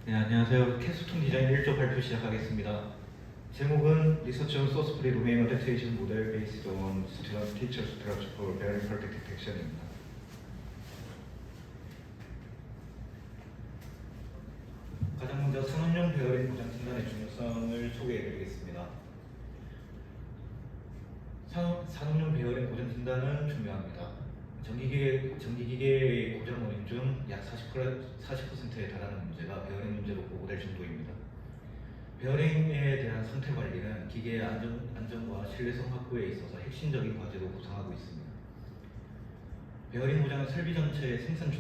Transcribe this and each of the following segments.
네, 안녕하세요. 캐스톤 디자인 1조 발표 시작하겠습니다. 제목은 Research on Source Free Domain Adaptation Model Based on Student Teacher Structure for Bearing Product Detection입니다. 가장 먼저 산업용 베어링 보장 진단의 중요성을 소개해드리겠습니다. 산업용 베어링 고장 진단은 중요합니다. 전기기계의 고장 원인 중 약 40%에 달하는 문제가 베어링 문제로 보고될 정도입니다. 베어링에 대한 상태 관리는 기계의 안전과 신뢰성 확보에 있어서 핵심적인 과제로 구성하고 있습니다. 베어링 고장은 설비 전체의 생산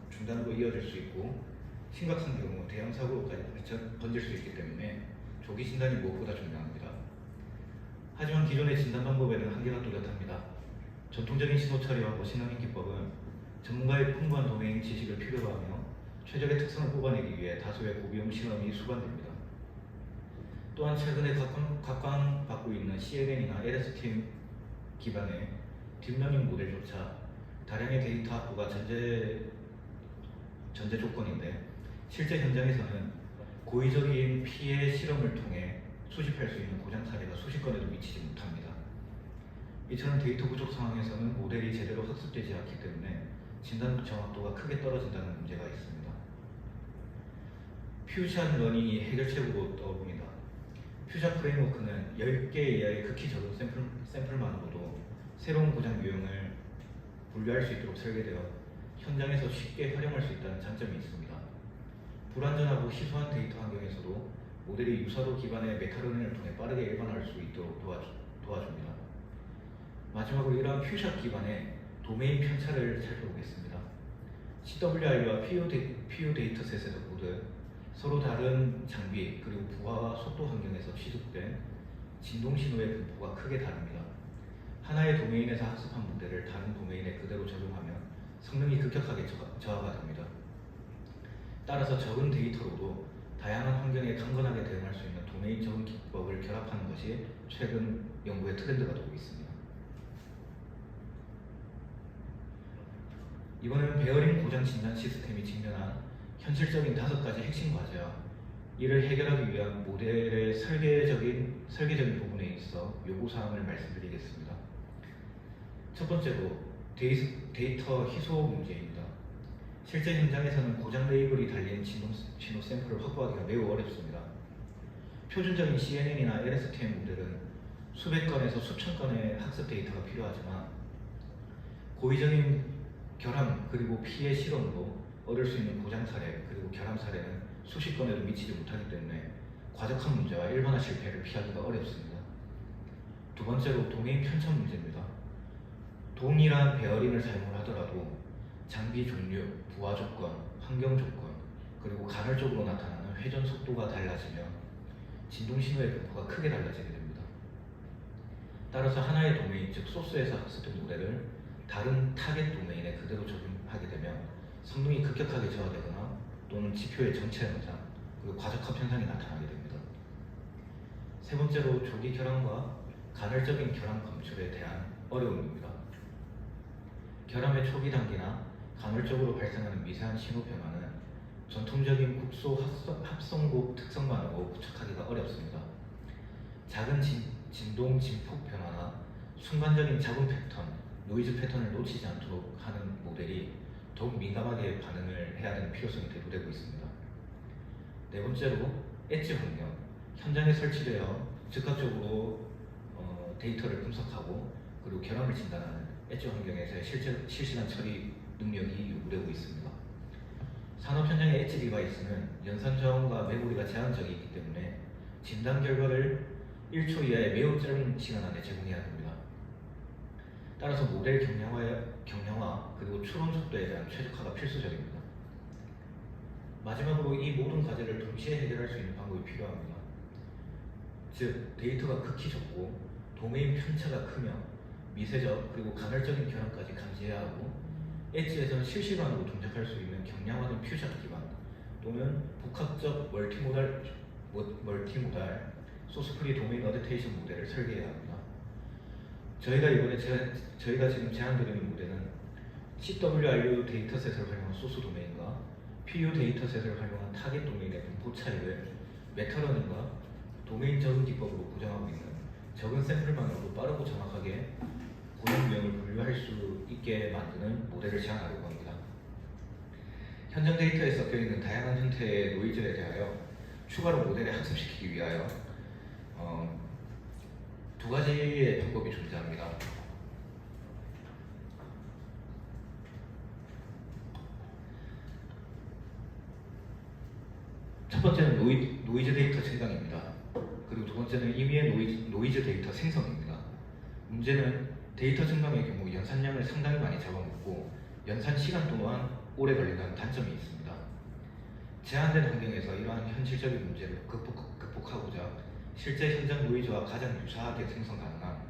중단으로 이어질 수 있고 심각한 경우 대형 사고로까지 번질 수 있기 때문에 조기 진단이 무엇보다 중요합니다. 하지만 기존의 진단 방법에는 한계가 뚜렷합니다. 전통적인 신호 처리와 머신러닝 기법은 전문가의 풍부한 도메인 지식을 필요로 하며 최적의 특성을 뽑아내기 위해 다수의 고비용 실험이 수반됩니다. 또한 최근에 각광받고 있는 CNN이나 LSTM 기반의 딥러닝 모델조차 다량의 데이터 확보가 전제 조건인데 실제 현장에서는 고의적인 피해 실험을 통해 수집할 수 있는 고장 사례가 수십 건에도 미치지 못합니다. 이처럼 데이터 부족 상황에서는 모델이 제대로 학습되지 않기 때문에 진단 정확도가 크게 떨어진다는 문제가 있습니다. 퓨샷 러닝이 해결책으로 떠오릅니다. 퓨샷 프레임워크는 10개 이하의 극히 적은 샘플만으로도 새로운 고장 유형을 분류할 수 있도록 설계되어 현장에서 쉽게 활용할 수 있다는 장점이 있습니다. 불완전하고 희소한 데이터 환경에서도 모델이 유사도 기반의 메타러닝을 통해 빠르게 일반화할 수 있도록 도와줍니다. 마지막으로 이러한 퓨샷 기반의 도메인 편차를 살펴보겠습니다. CWI와 PU 데이터셋에서 보듯 서로 다른 장비 그리고 부하와 속도 환경에서 취득된 진동 신호의 분포가 크게 다릅니다. 하나의 도메인에서 학습한 모델을 다른 도메인에 그대로 적용하면 성능이 급격하게 저하가 됩니다. 따라서 적은 데이터로도 다양한 환경에 강건하게 대응할 수 있는 도메인 적응 기법을 결합하는 것이 최근 연구의 트렌드가 되고 있습니다. 이번에는 베어링 고장 진단 시스템이 직면한 현실적인 5가지 핵심 과제와 이를 해결하기 위한 모델의 설계적인 부분에 있어 요구사항을 말씀드리겠습니다. 첫 번째로 데이터 희소 문제입니다. 실제 현장에서는 고장 레이블이 달린 진동 샘플을 확보하기가 매우 어렵습니다. 표준적인 CNN이나 LSTM 모델은 수백 건에서 수천 건의 학습 데이터가 필요하지만 고의적인 결함 그리고 피해 실험으로 얻을 수 있는 고장 사례 그리고 결함 사례는 수십 건에도 미치지 못하기 때문에 과적한 문제와 일반화 실패를 피하기가 어렵습니다. 두 번째로 도메인 편차 문제입니다. 동일한 베어링을 사용하더라도 장비 종류, 부하 조건, 환경 조건, 그리고 간헐적으로 나타나는 회전 속도가 달라지면 진동 신호의 분포가 크게 달라지게 됩니다. 따라서 하나의 도메인, 즉 소스에서 학습된 모델을 다른 타겟 도메인에 그대로 적용하게 되면 성능이 급격하게 저하되거나 또는 지표의 정체 현상, 그리고 과적합 현상이 나타나게 됩니다. 세 번째로 조기 결함과 간헐적인 결함 검출에 대한 어려움입니다. 결함의 초기 단계나 간헐적으로 발생하는 미세한 신호 변화는 전통적인 국소 합성곡 특성만으로 부착하기가 어렵습니다. 작은 진동 진폭 변화나 순간적인 잡음 패턴, 노이즈 패턴을 놓치지 않도록 하는 모델이 더욱 민감하게 반응을 해야 되는 필요성이 대두되고 있습니다. 네 번째로 엣지 환경, 현장에 설치되어 즉각적으로 데이터를 분석하고 그리고 결함을 진단하는 엣지 환경에서의 실시간 처리 능력이 요구되고 있습니다. 산업 현장의 엣지 디바이스는 연산 저항과 메모리가 제한적이기 때문에 진단 결과를 1초 이하의 매우 짧은 시간 안에 제공해야 됩니다. 따라서 모델 경량화 그리고 추론 속도에 대한 최적화가 필수적입니다. 마지막으로 이 모든 과제를 동시에 해결할 수 있는 방법이 필요합니다. 즉 데이터가 극히 적고 도메인 편차가 크며 미세적 그리고 간헐적인 결함까지 감지해야 하고 엣지에서는 실시간으로 동작할 수 있는 경량화된 퓨샷 기반 또는 복합적 멀티모달 소스프리 도메인 어댑테이션 모델을 설계해야 합니다. 저희가 지금 제안드리는 모델은 CWRU 데이터셋을 활용한 소스 도메인과 PU 데이터셋을 활용한 타겟 도메인의 분포 차이를 메타러닝과 도메인 적응 기법으로 보정하고 있는 적은 샘플만으로도 빠르고 정확하게 고정 유형을 분류할 수 있게 만드는 모델을 제안하려고 합니다. 현장 데이터에 섞여 있는 다양한 형태의 노이즈에 대하여 추가로 모델에 학습시키기 위하여 두 가지의 방법이 존재합니다. 첫 번째는 노이즈 데이터 증강입니다. 그리고 두 번째는 임의의 노이즈 데이터 생성입니다. 문제는 데이터 증강의 경우 연산량을 상당히 많이 잡아먹고 연산 시간 동안 오래 걸린다는 단점이 있습니다. 제한된 환경에서 이러한 현실적인 문제를 극복하고자 실제 현장 노이즈와 가장 유사하게 생성 가능한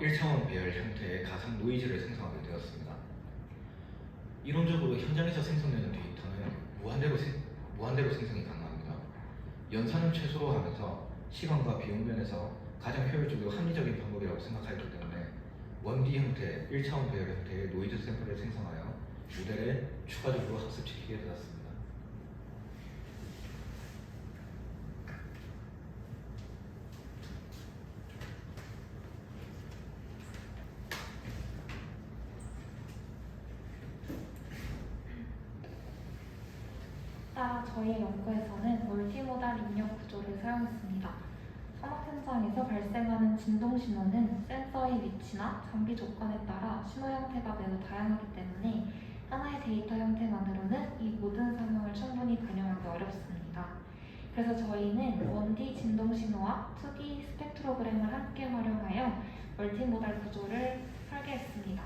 1차원 배열 형태의 가상 노이즈를 생성하게 되었습니다. 이론적으로 현장에서 생성되는 데이터는 무한대로 생성이 가능합니다. 연산을 최소로 하면서 시간과 비용 면에서 가장 효율적이고 합리적인 방법이라고 생각하기 때문에 1D 형태, 1차원 배열 형태의 노이즈 샘플을 생성하여 모델에 추가적으로 학습시키게 되었습니다. 따라 저희 연구에서는 멀티모달 입력 구조를 사용했습니다. 산업 현장에서 발생하는 진동 신호는 센서의 위치나 장비 조건에 따라 신호 형태가 매우 다양하기 때문에 하나의 데이터 형태만으로는 이 모든 상황을 충분히 반영하기 어렵습니다. 그래서 저희는 1D 진동 신호와 2D 스펙트로그램을 함께 활용하여 멀티모달 구조를 설계했습니다.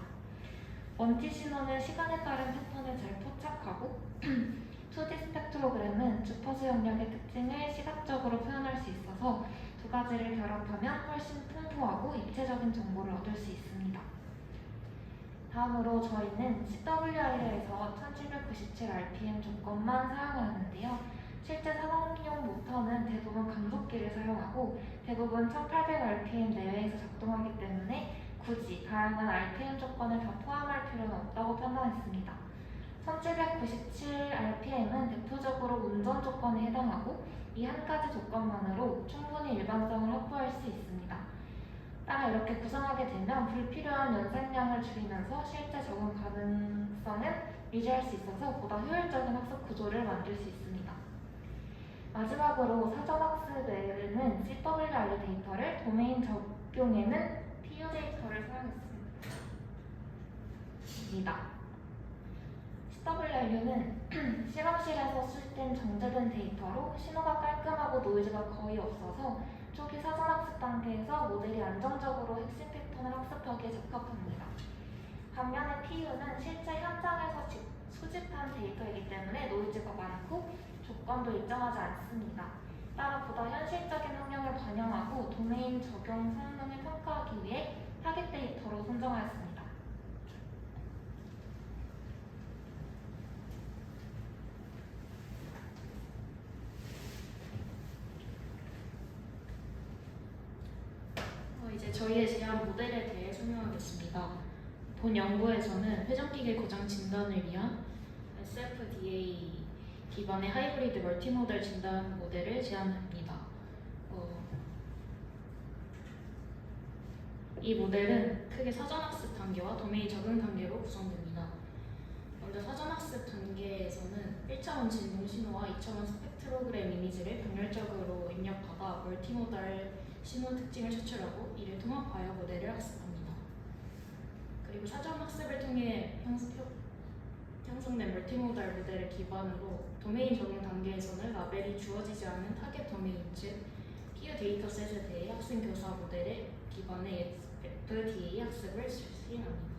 1D 신호는 시간에 따른 패턴을 잘 포착하고 2D 스펙트로그램은 주파수 영역의 특징을 시각적으로 표현할 수 있어서 두 가지를 결합하면 훨씬 풍부하고 입체적인 정보를 얻을 수 있습니다. 다음으로 저희는 CWI에서 1797rpm 조건만 사용하는데요. 실제 산업용 모터는 대부분 감속기를 사용하고 대부분 1800rpm 내외에서 작동하기 때문에 굳이 다양한 RPM 조건을 다 포함할 필요는 없다고 판단했습니다. 1797rpm은 대표적으로 운전 조건에 해당하고 이 한 가지 조건만으로 충분히 일반성을 확보할 수 있습니다. 따라 이렇게 구성하게 되면 불필요한 연산량을 줄이면서 실제 적응 가능성을 유지할 수 있어서 보다 효율적인 학습 구조를 만들 수 있습니다. 마지막으로 사전학습에는 CWI 데이터를, 도메인 적용에는 PU 데이터를 사용했습니다. CWI는 실험실에서 수집된 정제된 데이터로 신호가 깔끔하고 노이즈가 거의 없어서 초기 사전학습 단계에서 모델이 안정적으로 핵심 패턴을 학습하기에 적합합니다. 반면에 PU는 실제 현장에서 수집한 데이터이기 때문에 노이즈가 많고 조건도 일정하지 않습니다. 따라 보다 현실적인 환경을 반영하고 도메인 적용 성능을 평가하기 위해 타겟 데이터로 선정하였습니다. 이제 저희의 제안 모델에 대해 설명하겠습니다. 본 연구에서는 회전기계 고장 진단을 위한 SFDA 기반의 하이브리드 멀티모달 진단 모델을 제안합니다. 이 모델은 크게 사전학습 단계와 도메인 적응 단계로 구성됩니다. 먼저 사전학습 단계에서는 1차원 진동 신호와 2차원 스펙트로그램 이미지를 병렬적으로 입력받아 멀티모달 신호 특징을 추출하고 이를 통합하여 모델을 학습합니다. 그리고 사전 학습을 통해 형성된 멀티모달 모델을 기반으로 도메인 적용 단계에서는 라벨이 주어지지 않은 타겟 도메인 즉 PU 데이터셋에 대해 학생 교사 모델에 기반의 FDA 학습을 시행합니다.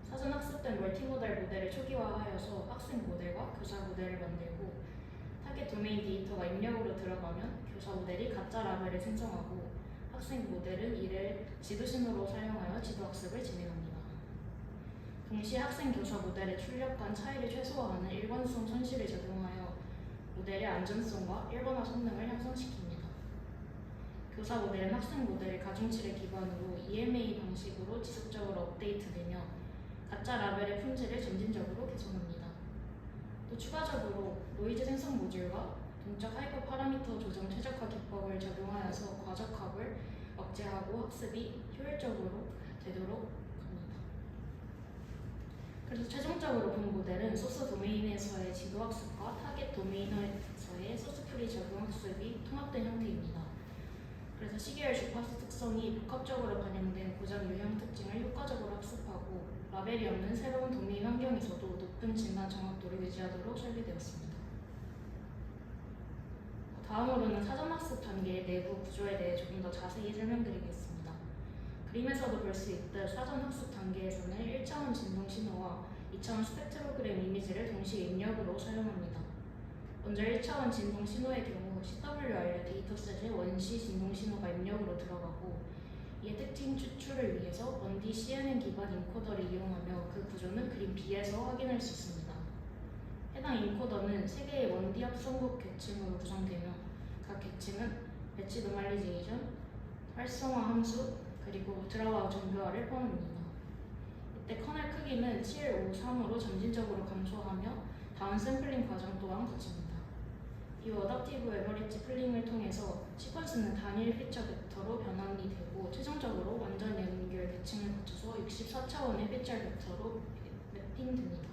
사전 학습된 멀티모달 모델을 초기화하여서 학생 모델과 교사 모델을 만들고 타겟 도메인 데이터가 입력으로 들어가면 교사 모델이 가짜 라벨을 생성하고 학생 모델은 이를 지도 신호로 사용하여 지도 학습을 진행합니다. 동시에 학생 교사 모델의 출력 간 차이를 최소화하는 일관성 손실을 제공하여 모델의 안전성과 일반화 성능을 향상시킵니다. 교사 모델은 학생 모델의 가중치를 기반으로 EMA 방식으로 지속적으로 업데이트되며 가짜 라벨의 품질을 점진적으로 개선합니다. 또 추가적으로 노이즈 생성 모듈과 동적 하이퍼 파라미터 조정 최적화 기법을 적용하여서 과적합을 억제하고 학습이 효율적으로 되도록 합니다. 그래서 최종적으로 본 모델은 소스 도메인에서의 지도 학습과 타겟 도메인에서의 소스 프리 적용 학습이 통합된 형태입니다. 그래서 시계열 주파수 특성이 복합적으로 반영된 고정 유형 특징을 효과적으로 학습하고 라벨이 없는 새로운 도메인 환경에서도 높은 진단 정확도를 유지하도록 설계되었습니다. 다음으로는 사전학습 단계의 내부 구조에 대해 조금 더 자세히 설명드리겠습니다. 그림에서도 볼 수 있듯 사전학습 단계에서는 1차원 진동 신호와 2차원 스펙트로그램 이미지를 동시에 입력으로 사용합니다. 먼저 1차원 진동 신호의 경우 CWR 데이터셋에 원시 진동 신호가 입력으로 들어가고 이의 특징 추출을 위해서 1D CNN 기반 인코더를 이용하며 그 구조는 그림 B에서 확인할 수 있습니다. 해당 인코더는 3개의 1D 합성국 계층으로 구성되며 각 계층은 배치 노멀리제이션, 활성화 함수, 그리고 드라와 정교화를 포함합니다. 이때 커널 크기는 753으로 점진적으로 감소하며 다운 샘플링 과정 또한 거칩니다. 이후 어댑티브 에버리지 플링을 통해서 시퀀스는 단일 피처 벡터로 변환이 되고 최종적으로 완전 연결 계층을 거쳐서 64차원의 피처 벡터로 맵핑됩니다.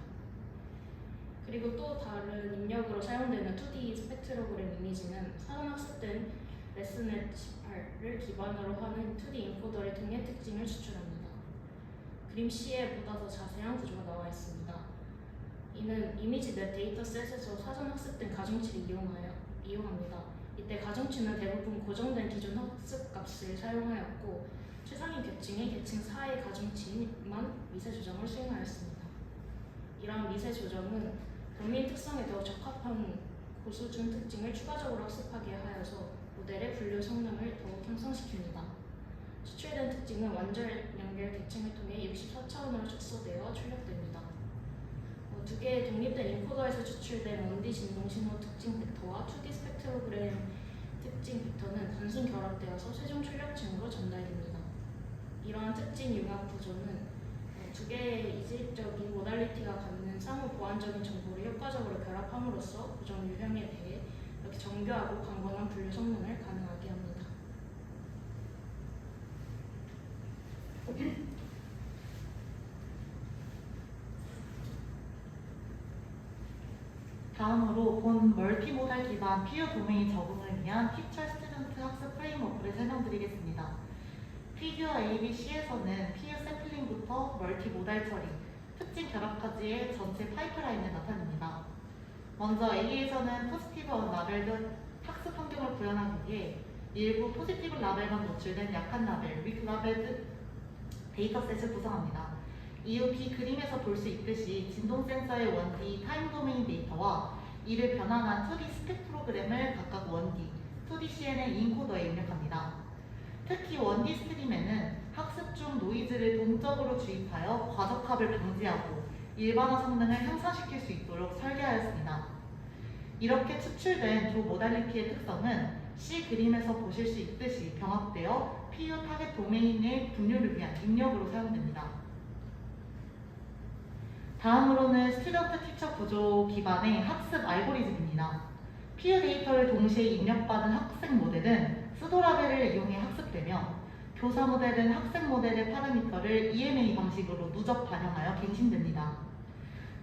그리고 또 다른 입력으로 사용되는 2D 스펙트로그램 이미지는 사전 학습된 레슨넷 18을 기반으로 하는 2D 인코더를 통해 특징을 추출합니다. 그림 C에 보다 더 자세한 구조가 나와 있습니다. 이는 이미지넷 데이터셋에서 사전 학습된 가중치를 이용합니다. 이때 가중치는 대부분 고정된 기존 학습 값을 사용하였고 최상위 계층의 계층 4의 가중치만 미세 조정을 수행하였습니다. 이러한 미세 조정은 도메인 특성에 더욱 적합한 고수준 특징을 추가적으로 학습하게 하여서 모델의 분류 성능을 더욱 향상시킵니다. 추출된 특징은 완전 연결 계층을 통해 64차원으로 축소되어 출력됩니다. 두 개의 독립된 인코더에서 추출된 1D 진동 신호 특징 벡터와 2D 스펙트로그램 특징 벡터는 단순 결합되어서 최종 출력층으로 전달됩니다. 이러한 특징 융합 구조는 두 개의 이질적인 모달리티가 갖는 상호 보완적인 정보를 효과적으로 결합함으로써 고정 유형에 대해 이렇게 정교하고 광범한 분류 성능을 가능하게 합니다. 다음으로 본 멀티모달 기반 PU 도메인 적응을 위한 티처 스튜던트 학습 프레임워크를 설명드리겠습니다. 피규어 ABC에서는 PU 샘플링부터 멀티모달 처리, 특징 결합까지의 전체 파이프라인을 나타냅니다. 먼저 A에서는 포지티브 언 라벨 학습 환경을 구현하기 위해 일부 포지티브 라벨만 노출된 약한 라벨, 윅 라벨 데이터셋을 구성합니다. 이후 B 그림에서 볼 수 있듯이 진동 센서의 1D 타임 도메인 데이터와 이를 변환한 2D 스펙트로그램을 각각 1D, 2D CN의 인코더에 입력합니다. 특히 1D 스트림에는 학습 중 노이즈를 동적으로 주입하여 과적합을 방지하고 일반화 성능을 향상시킬 수 있도록 설계하였습니다. 이렇게 추출된 두 모달리티의 특성은 C 그림에서 보실 수 있듯이 병합되어 PU 타겟 도메인의 분류를 위한 입력으로 사용됩니다. 다음으로는 스튜던트 티처 구조 기반의 학습 알고리즘입니다. PU 데이터를 동시에 입력받은 학생 모델은 수도 라벨을 이용해 학습되며 교사 모델은 학생 모델의 파라미터를 EMA 방식으로 누적 반영하여 갱신됩니다.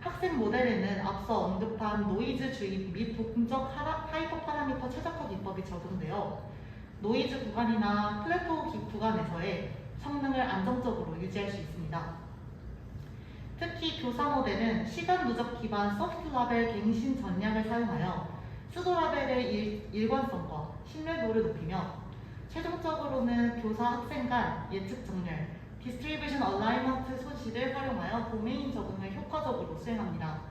학생 모델에는 앞서 언급한 노이즈 주입 및 동적 하이퍼 파라미터 최적화 기법이 적용되어 노이즈 구간이나 플래토우 구간에서의 성능을 안정적으로 유지할 수 있습니다. 특히 교사 모델은 시간 누적 기반 소프트 라벨 갱신 전략을 사용하여 수도 라벨의 일관성과 신뢰도를 높이며 최종적으로는 교사 학생 간 예측 정렬, 디스트리뷰션 얼라이먼트 소식을 활용하여 도메인 적응을 효과적으로 수행합니다.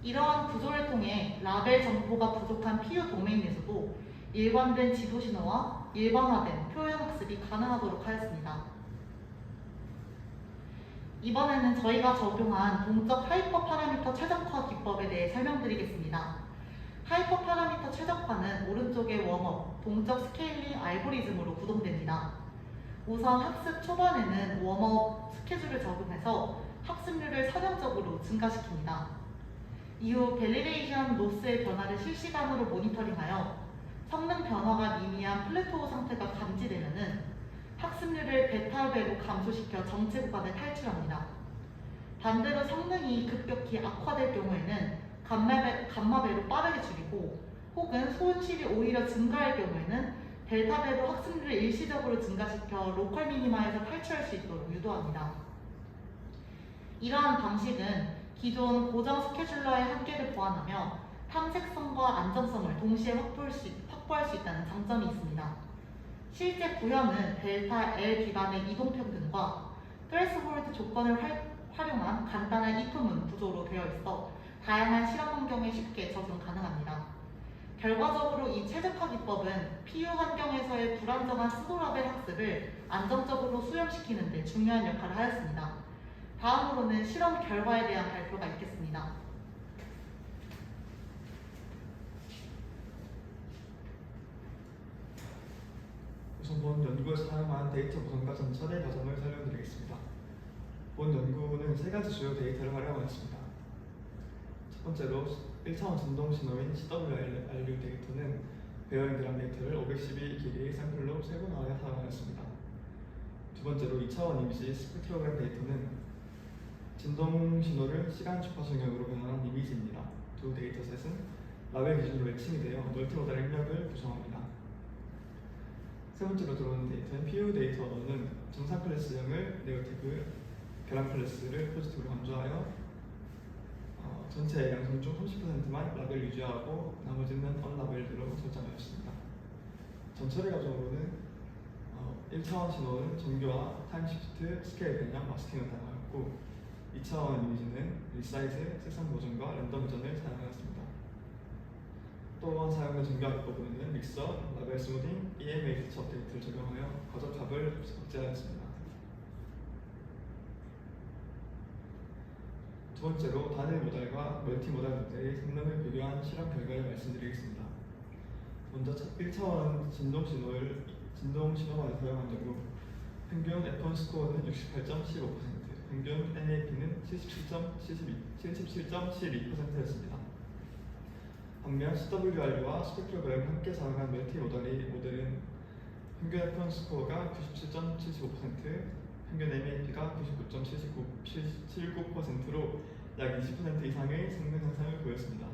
이러한 구조를 통해 라벨 정보가 부족한 PU 도메인에서도 일관된 지도 신호와 일반화된 표현 학습이 가능하도록 하였습니다. 이번에는 저희가 적용한 동적 하이퍼 파라미터 최적화 기법에 대해 설명드리겠습니다. 하이퍼 파라미터 최적화는 오른쪽의 웜업, 동적 스케일링 알고리즘으로 구동됩니다. 우선 학습 초반에는 웜업 스케줄을 적용해서 학습률을 선형적으로 증가시킵니다. 이후 밸리데이션 로스의 변화를 실시간으로 모니터링하여 성능 변화가 미미한 플래토 상태가 감지되면은 학습률을 베타 배로 감소시켜 정체 구간을 탈출합니다. 반대로 성능이 급격히 악화될 경우에는 감마 배로 빠르게 줄이고 혹은 손실이 오히려 증가할 경우에는 델타 배로 학습률을 일시적으로 증가시켜 로컬 미니마에서 탈출할 수 있도록 유도합니다. 이러한 방식은 기존 고정 스케줄러의 한계를 보완하며 탐색성과 안정성을 동시에 확보할 수 있다는 장점이 있습니다. 실제 구현은 델타 L 기반의 이동 평균과 트레스홀드 조건을 활용한 간단한 이프문 구조로 되어 있어 다양한 실험 환경에 쉽게 적용 가능합니다. 결과적으로 이 최적화 기법은 PU 환경에서의 불안정한 스도라벨 학습을 안정적으로 수렴시키는 데 중요한 역할을 하였습니다. 다음으로는 실험 결과에 대한 발표가 있겠습니다. 우선 본 연구에서 사용한 데이터 구성과 전철의 과정을 설명드리겠습니다. 본 연구는 세 가지 주요 데이터를 활용하였습니다. 첫 번째로 1차원 진동 신호인 CWRU 데이터는 베어링 데이터를 512 길이의 샘플로 세분화하여 사용하였습니다. 두 번째로 2차원 이미지 스펙트로그램 데이터는 진동 신호를 시간 주파수형으로 변환한 이미지입니다. 두 데이터셋은 라벨 기준으로 매칭이 되어 멀티모달 입력을 구성합니다. 세 번째로 들어오는 데이터는 PU 데이터는 정상 클래스형을 네거티브, 결함 클래스를 포지티브로 강조하여 전체 양성 중 30%만 라벨 유지하고 나머지는 언라벨대로 설정하였습니다. 전처리 과정으로는 1차원 신호는 정교화, 타임 시프트, 스케일 변형, 마스킹을 사용하였고 2차원 이미지는 리사이즈, 색상 보정과 랜덤 회전을 사용하였습니다. 또한 사용된 정교화 기법으로는 믹서, 라벨 스무딩, EMA 피처 업데이트를 적용하여 과적합을 억제하였습니다. 두 번째로 단일 모달과 멀티 모달 모델의 성능을 비교한 실험 결과를 말씀드리겠습니다. 먼저 1차원 진동 신호만을 사용한 경우 평균 F1 스코어는 68.15%, 평균 NAP는 77.12%였습니다. 반면 CWRU와 스펙트로그램을 함께 사용한 멀티 모델은 평균 F1 스코어가 97.75%, 평균 MAP가 99.79%로 약 20% 이상의 성능 향상을 보였습니다.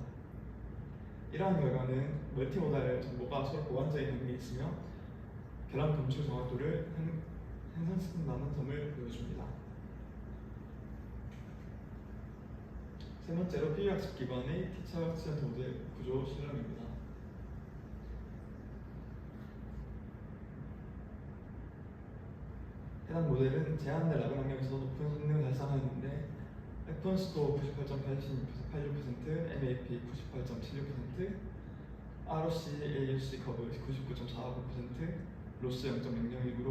이러한 결과는 멀티모달 정보가 서로 보완적인 관계에 있으며 결함 검출 정확도를 향상시킨다는 점을 보여줍니다. 세 번째로 PU 학습 기반의 티처 스튜던트 모델 구조 실험입니다. 해당 모델은 제한된 라벨 환경에서 높은 성능을 달성하였는데 F1 스코어 98.86%, MAP 98.76%, ROC, AUC 커브 99.49%, 로스 0.00이므로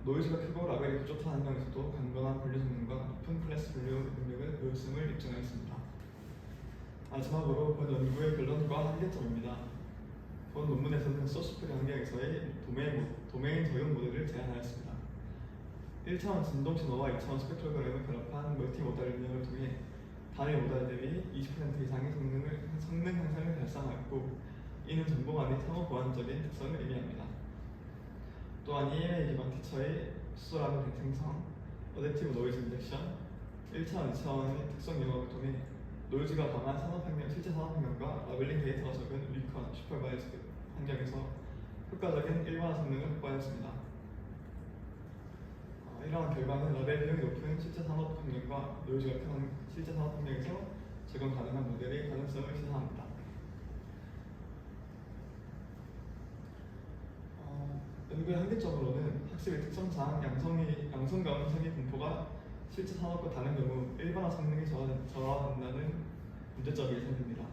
노이즈가 크고 라벨이 부족한 환경에서도 강건한 분류 성능과 높은 클래스 분류 능력을 보였음을 입증하였습니다. 마지막으로 본 연구의 결론과 한계점입니다. 본 논문에서는 소스프리 환경에서의 도메인 적용 모델을 제안하였습니다. 1차원 진동 신호와 2차원 스펙트로그램을 결합한 멀티모달 입력을 통해 단일 모달 대비 20% 이상의 성능 향상을 달성하였고 이는 정보 간의 상호 보완적인 특성을 의미합니다. 또한 EMA 기반 티처의 수소라벨 생성, 어댑티브 노이즈 인젝션, 1차원, 2차원의 특성 영역을 통해 노이즈가 강한 실제 산업 환경과 라벨링 데이터가 적은 리컨, 슈퍼바이즈 환경에서 효과적인 일반화 성능을 확보하였습니다. 이러한 결과는 라벨 비용이 높은 실제 산업 환경과 노이즈가 큰 실제 산업 환경에서 적용 가능한 모델의 가능성을 시사합니다. 연구의 한계적으로는 학습의 특성상 양성과 음성의 분포가 실제 산업과 다른 경우 일반화 성능이 저하된다는 문제점이 예상됩니다.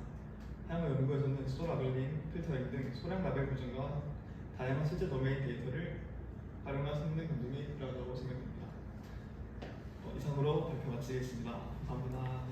향후 연구에서는 수도 라벨링, 필터링 등 소량 라벨 구성과 다양한 실제 도메인 데이터를 활용한 성능 검증이 필요하다고 생각됩니다. 이상으로 발표 마치겠습니다. 감사합니다.